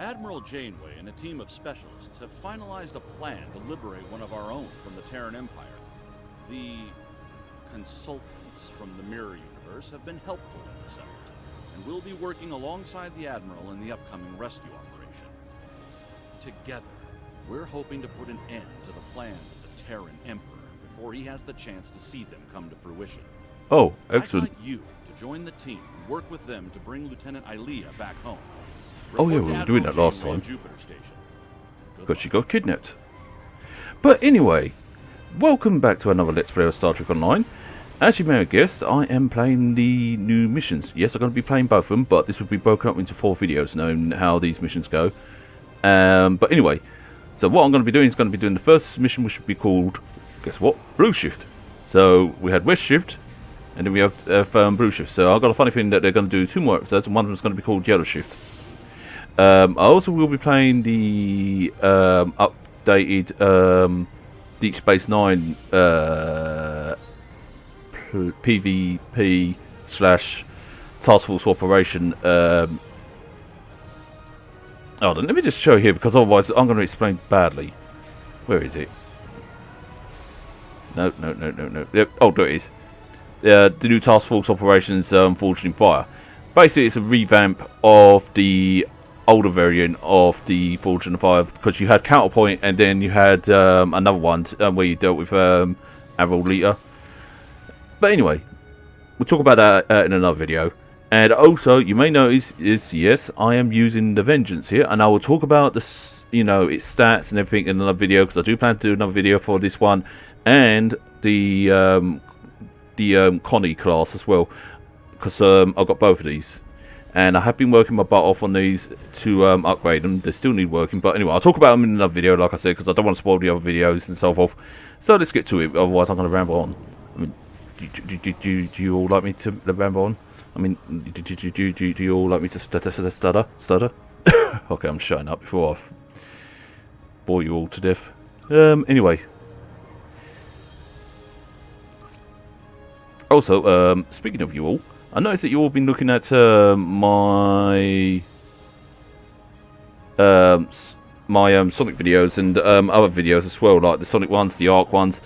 Admiral Janeway and a team of specialists have finalized a plan to liberate one of our own from the Terran Empire. The consultants from the Mirror Universe have been helpful in this effort, and will be working alongside the Admiral in the upcoming rescue operation. Together, we're hoping to put an end to the plans of the Terran Emperor before he has the chance to see them come to fruition. Oh, excellent. I'd like you to join the team and work with them to bring Lieutenant Ilea back home. Oh yeah, Report we to were doing Admiral that last Janeway time. on Jupiter Station. Good Because she luck. got kidnapped. But anyway, welcome back to another Let's Play of Star Trek Online. As you may have guessed, I am playing the new missions. Yes, I'm going to be playing both of them, but this will be broken up into 4 videos, knowing how these missions go. But anyway, so what I'm going to be doing is going to be doing the first mission, which would be called, guess what? Blue Shift. So we had West Shift, and then we have Blue Shift. So I've got a funny feeling that they're going to do 2 more episodes, and one of them is going to be called Yellow Shift. I also will be playing the updated Deep Space Nine PvP / Task Force Operation. Hold on, let me just show here, because otherwise I'm going to explain badly. Where is it? No. Yep. Oh, there it is. The new Task Force Operations Forged in Fire. Basically, it's a revamp of the older variant of the Forged in Fire, because you had Counterpoint and then you had another one where you dealt with Admiral Lita. But anyway, we'll talk about that in another video. And also, you may notice is yes, I am using the Vengeance here, and I will talk about the its stats and everything in another video, because I do plan to do another video for this one and the Connie class as well, because I've got both of these. And I have been working my butt off on these to upgrade them. They still need working. But anyway, I'll talk about them in another video, like I said, because I don't want to spoil the other videos and so forth. So let's get to it. Otherwise, I'm going to ramble on. I mean, do you all like me to ramble on? I mean, do you all like me to stutter? Okay, I'm shutting up before I bore you all to death. Anyway. Also, speaking of you all, I noticed that you all been looking at my Sonic videos and other videos as well, like the Sonic ones, the Arc ones,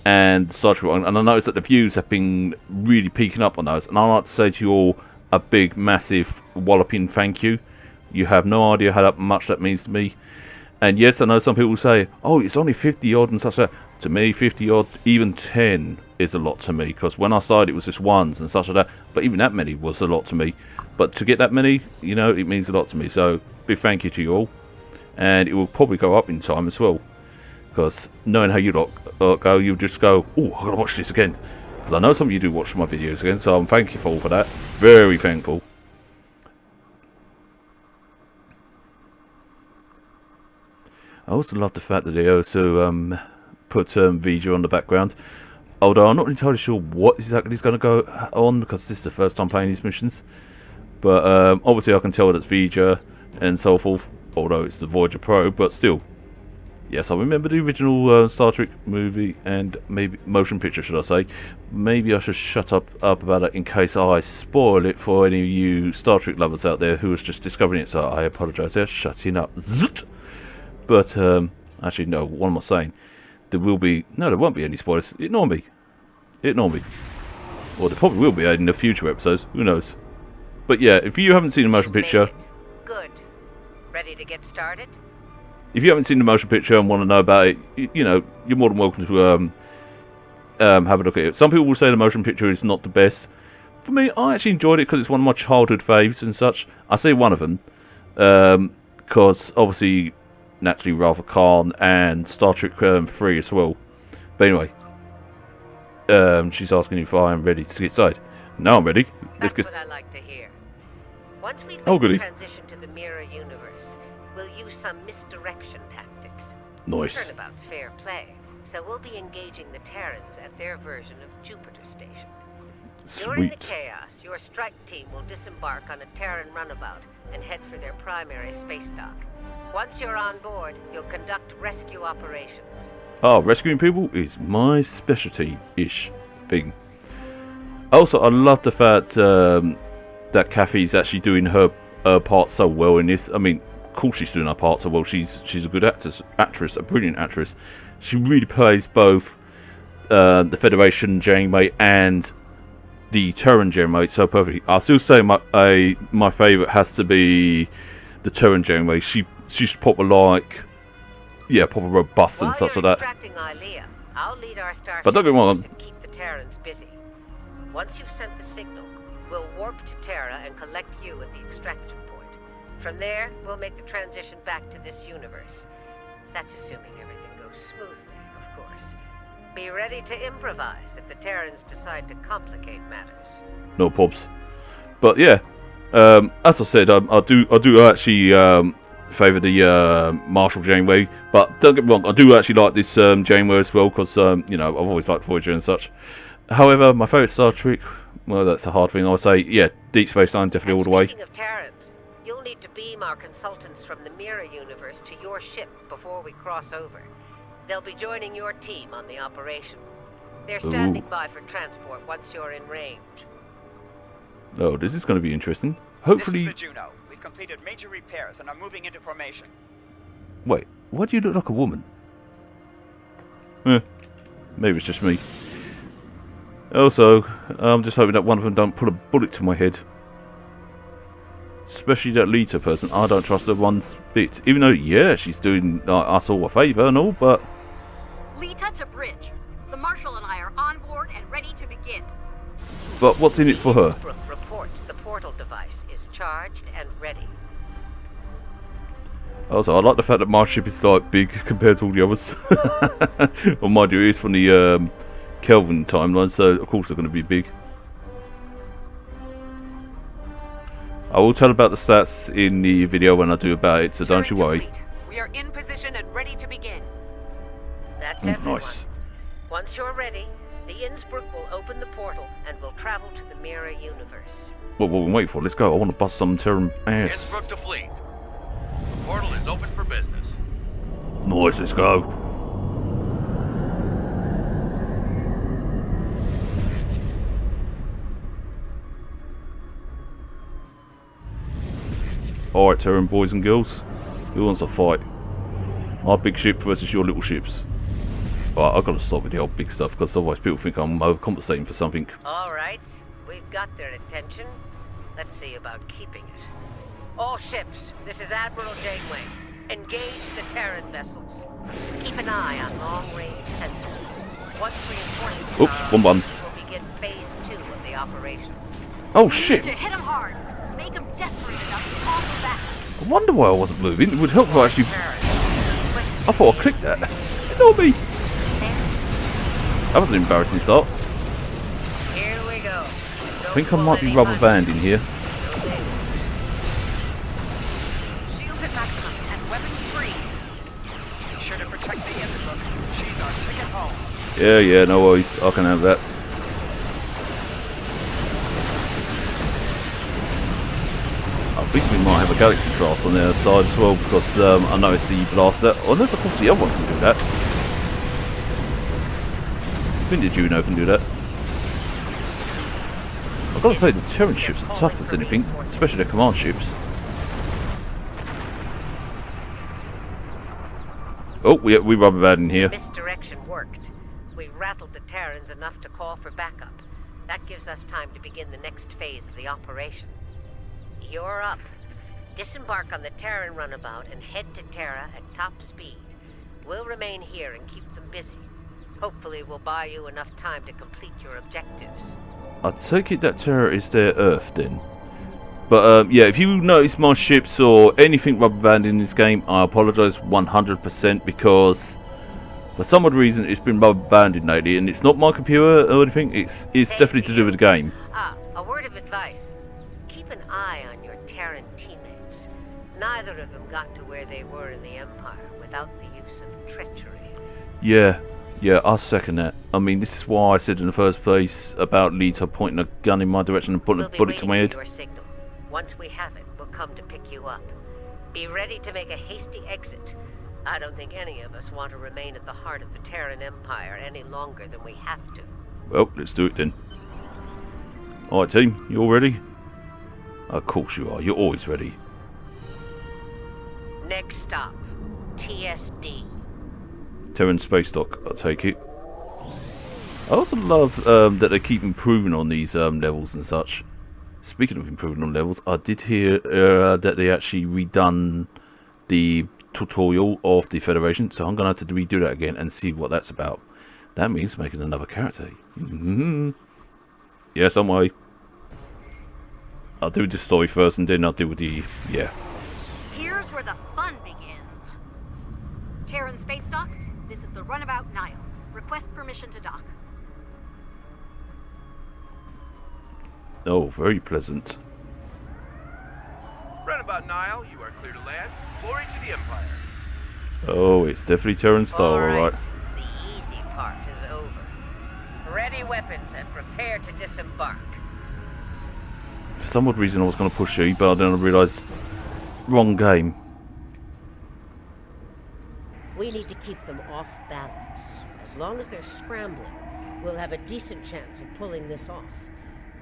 and the Star Trek one. And I noticed that the views have been really peaking up on those. And I'd like to say to you all a big, massive, walloping thank you. You have no idea how much that means to me. And yes, I know some people say, "Oh, it's only 50 odd and such that." To me, 50 odd, even 10 is a lot to me, because when I started it was just ones and such like that, but even that many was a lot to me. But to get that many, it means a lot to me. So big thank you to you all, and it will probably go up in time as well, because knowing how you lot go, you'll just go, "Oh, I gotta watch this again," because I know some of you do watch my videos again, so I'm thankful for that, very thankful. I also love the fact that they also put Vija on the background, although I'm not entirely sure what exactly is going to go on, because this is the first time playing these missions. But obviously I can tell that's Vija and so forth, although it's the Voyager Pro, but still. Yes, I remember the original Star Trek movie, and maybe motion picture, should I say. Maybe I should shut up about it in case I spoil it for any of you Star Trek lovers out there who was just discovering it, so I apologise there, shutting up. Zzzt. But actually no, what am I saying? There won't be any spoilers. Ignore me. Well, there probably will be in the future episodes. Who knows? But yeah, if you haven't seen the motion picture, good. Ready to get started? If you haven't seen the motion picture and want to know about it, you're more than welcome to have a look at it. Some people will say the motion picture is not the best. For me, I actually enjoyed it because it's one of my childhood faves and such. I say one of them, because obviously, naturally, Wrath Khan and Star Trek 3 as well. But anyway, she's asking if I am ready to get started. No, I'm ready. That's what I like to hear. Once we goody. transition to the Mirror Universe, we'll use some misdirection tactics. Nice. Turnabout's fair play, so we'll be engaging the Terrans at their version of Jupiter Station. During the Sweet. chaos, your strike team will disembark on a Terran runabout and head for their primary space dock. Once you're on board, you'll conduct rescue operations. Oh, rescuing people is my specialty-ish thing. Also, I love the fact that Kathy's actually doing her part so well in this. I mean, of course she's doing her part so well. She's a good actress, a brilliant actress. She really plays both the Federation Janeway and the Terran Janeway so perfectly. I'll still say my favourite has to be the Terran Janeway. She's proper proper robust and stuff like that. Extracting Ilea, I'll lead our starship But don't get me wrong. and keep the Terrans busy. Once you've sent the signal, we'll warp to Terra and collect you at the extraction point. From there, we'll make the transition back to this universe. That's assuming everything goes smoothly, of course. Be ready to improvise if the Terrans decide to complicate matters. No pobs. But yeah, as I said, I do actually favour the Marshall Janeway. But don't get me wrong, I do actually like this Janeway as well because you know, I've always liked Voyager and such. However, my favourite Star Trek, well, that's a hard thing. I would say, yeah, Deep Space Nine definitely all the way. Speaking of Terrans, you'll need to beam our consultants from the Mirror universe to your ship before we cross over. They'll be joining your team on the operation. They're standing by for transport once you're in range. Oh, this is going to be interesting. Hopefully. This is the Juno. We've completed major repairs and are moving into formation. Wait, why do you look like a woman? Maybe it's just me. Also, I'm just hoping that one of them don't put a bullet to my head. Especially that Lita person. I don't trust her one bit. Even though, yeah, she's doing us all a favour and all, but... Lita to bridge. The Marshal and I are on board and ready to begin. But what's in it for her? Innsbruck reports the portal device is charged and ready. Also, I like the fact that my ship is like big compared to all the others. Well, mind you, it is from the Kelvin timeline, so of course they're going to be big. I will tell about the stats in the video when I do about it, so don't you worry. We are in position and ready to begin. That's everyone. Nice. Once you're ready, the Innsbruck will open the portal and we'll travel to the Mirror universe. What we wait for? Let's go. I want to bust some Terran ass. Innsbruck to fleet. The portal is open for business. Nice, let's go. Alright, Terran boys and girls. Who wants to fight? My big ship versus your little ships. Alright, I've got to stop with the old big stuff because otherwise people think I'm overcompensating for something. Alright, we've got their attention. Let's see about keeping it. All ships, this is Admiral Janeway. Engage the Terran vessels. Keep an eye on long-range sensors. Once reinforcements Oops, one button. we'll begin phase 2 of the operation. Oh shit! To hit them hard. Make them desperate enough to call them back. I wonder why I wasn't moving. It would help if I actually... I thought I clicked that. Ignore me. That was an embarrassing start. Here we go. I think I might be rubber banding here. Shields at maximum and weapons free. Be sure to protect the Innsbruck. She's our ticket home. Yeah, no worries. I can have that. I think we might have a Galaxy class on the other side as well because I noticed the blaster. Unless, of course, the other one can do that. I think the Juno can do that. I've got to say, the Terran ships are tough as anything, especially the command ships. Oh, we rubber banding here. Misdirection worked. We rattled the Terrans enough to call for backup. That gives us time to begin the next phase of the operation. You're up. Disembark on the Terran runabout and head to Terra at top speed. We'll remain here and keep them busy. Hopefully we'll buy you enough time to complete your objectives. I take it that Terra is their Earth then. But yeah, if you notice my ships or anything rubber banded in this game, I apologise 100% because for some odd reason it's been rubber banded lately, and it's not my computer or anything. It's definitely to do with the game. A word of advice. Keep an eye on your Terran teammates. Neither of them got to where they were in the Empire without the use of treachery. Yeah, I second that. I mean, this is why I said in the first place about Lita pointing a gun in my direction and putting a bullet to my head. Your signal. Once we have it, we'll come to pick you up. Be ready to make a hasty exit. I don't think any of us want to remain at the heart of the Terran Empire any longer than we have to. Well, let's do it then. Alright team, you all ready? Of course you are, you're always ready. Next stop, TSD. Terran Space Dock, I take it. I also love that they keep improving on these levels and such. Speaking of improving on levels, I did hear that they actually redone the tutorial of the Federation, so I'm going to have to redo that again and see what that's about. That means making another character. Yes, don't worry. I'll do the story first and then I'll deal with the... yeah. Here's where the fun begins. Terran Space Dock, this is the Runabout Nile. Request permission to dock. Oh, very pleasant. Runabout Nile, you are clear to land. Glory to the Empire. Oh, it's definitely Terran style, alright. The easy part is over. Ready weapons and prepare to disembark. For some odd reason I was going to push you, but then I realised... wrong game. We need to keep them off balance. As long as they're scrambling, we'll have a decent chance of pulling this off.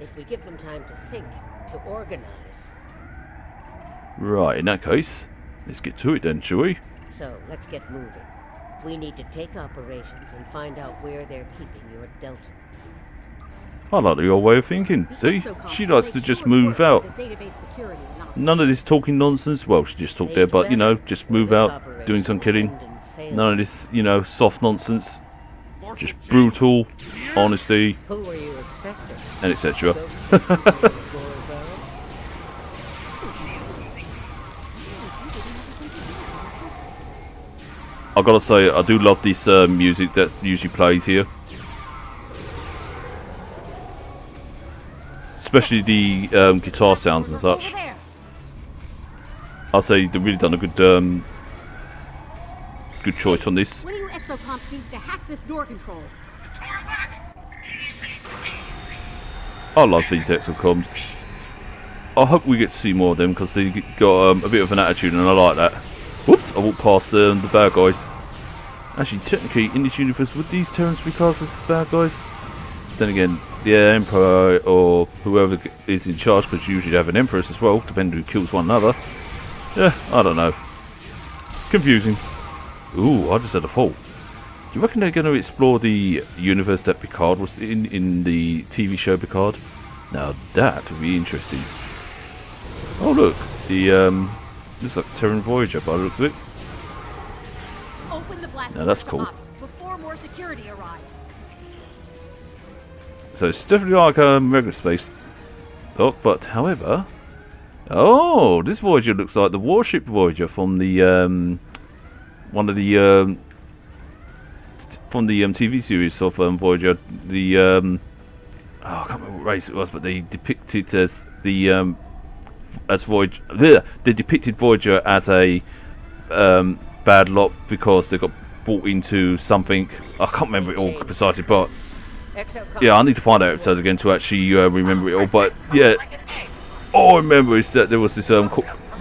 If we give them time to think, to organize. Right, in that case, let's get to it then, shall we? So, let's get moving. We need to take operations and find out where they're keeping your Delta. I like your way of thinking. See? She likes to just move out. None of this talking nonsense. Well, she just talked there, but, you know, just move out, doing some killing. None of this, you know, soft nonsense. Just brutal, honesty, Who were you expecting? and etc. I gotta say, I do love this music that usually plays here. Especially the guitar sounds and such. I'll say they've really done a good good choice on this. One of you exocomps needs to hack this door control. I love these exocoms. I hope we get to see more of them because they got a bit of an attitude and I like that. Whoops, I walked past the bad guys. Actually, technically, in this universe, would these Terrans be classed as bad guys? Then again, the Emperor or whoever is in charge, because usually they have an Empress as well, depending who kills one another. Yeah, I don't know. Confusing. Ooh, I just had a thought. Do you reckon they're going to explore the universe that Picard was in the TV show Picard? Now that would be interesting. Oh look, the looks like Terran Voyager by the looks of it. Open the blast Now that's doors to cool. ops before more security arrives. So it's definitely like a regular space dock, but however, oh, this Voyager looks like the warship Voyager from the one of the from the TV series of Voyager. The oh, I can't remember what race it was, but they depicted as the as Voyager. They depicted Voyager as a bad lot because they got brought into something. I can't remember it all precisely, but yeah, I need to find that episode again to actually remember it all. But yeah, all I remember is that there was this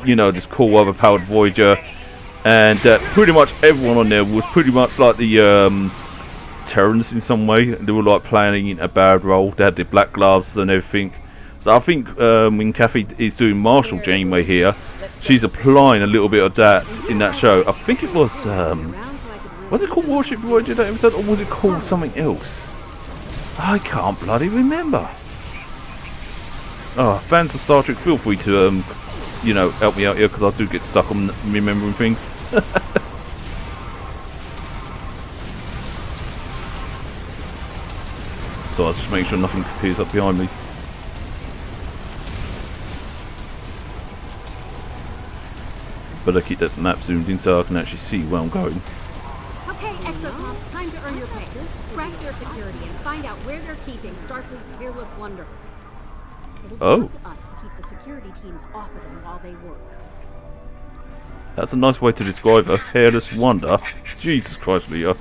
you know, this cool overpowered Voyager, and pretty much everyone on there was pretty much like the Terrans in some way. They were like playing a bad role. They had their black gloves and everything. So I think when Kathy is doing Marshall Janeway here, she's applying a little bit of that in that show. I think it was it called Warship Voyager that episode, or was it called something else? I can't bloody remember. Oh, fans of Star Trek, feel free to you know, help me out here because I do get stuck on remembering things. So I'll just make sure nothing appears up behind me. But I keep that map zoomed in so I can actually see where I'm going. Okay, exocomps, time to earn your pay. Crack their security and find out where they're keeping Starfleet's Fearless Wonder. It'll be up to us to keep the security teams off of them while they work. That's a nice way to describe her. Hairless Wonder. Jesus Christ, Leah.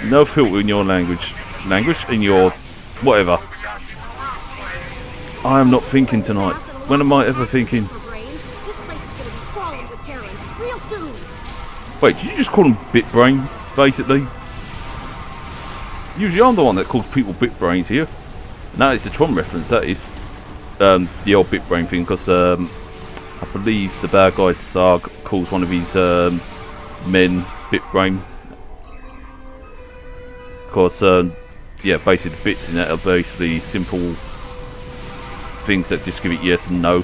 No filter in your language. In your whatever. I am not thinking tonight. When am I ever thinking? Wait, did you just call them Bitbrain, basically? Usually I'm the one that calls people Bitbrains here. And that is the Tron reference, that is. The old Bitbrain thing, because I believe the bad guy Sarg calls one of his men Bitbrain. Of course, yeah, basically the bits in that are basically simple things that just give it yes and no.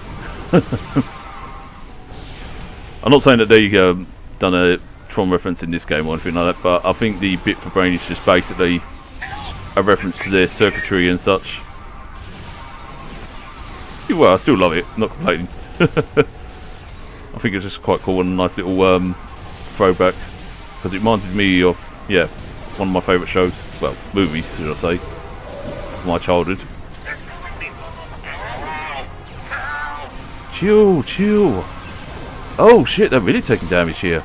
I'm not saying that they done a Tron reference in this game or anything like that, but I think the bit for brain is just basically a reference to their circuitry and such. Well, I still love it, not complaining. I think it's just quite cool and a nice little throwback, because it reminded me of, yeah, one of my favourite shows, well, movies should I say, of my childhood. Chill, chill. Oh shit, they're really taking damage here.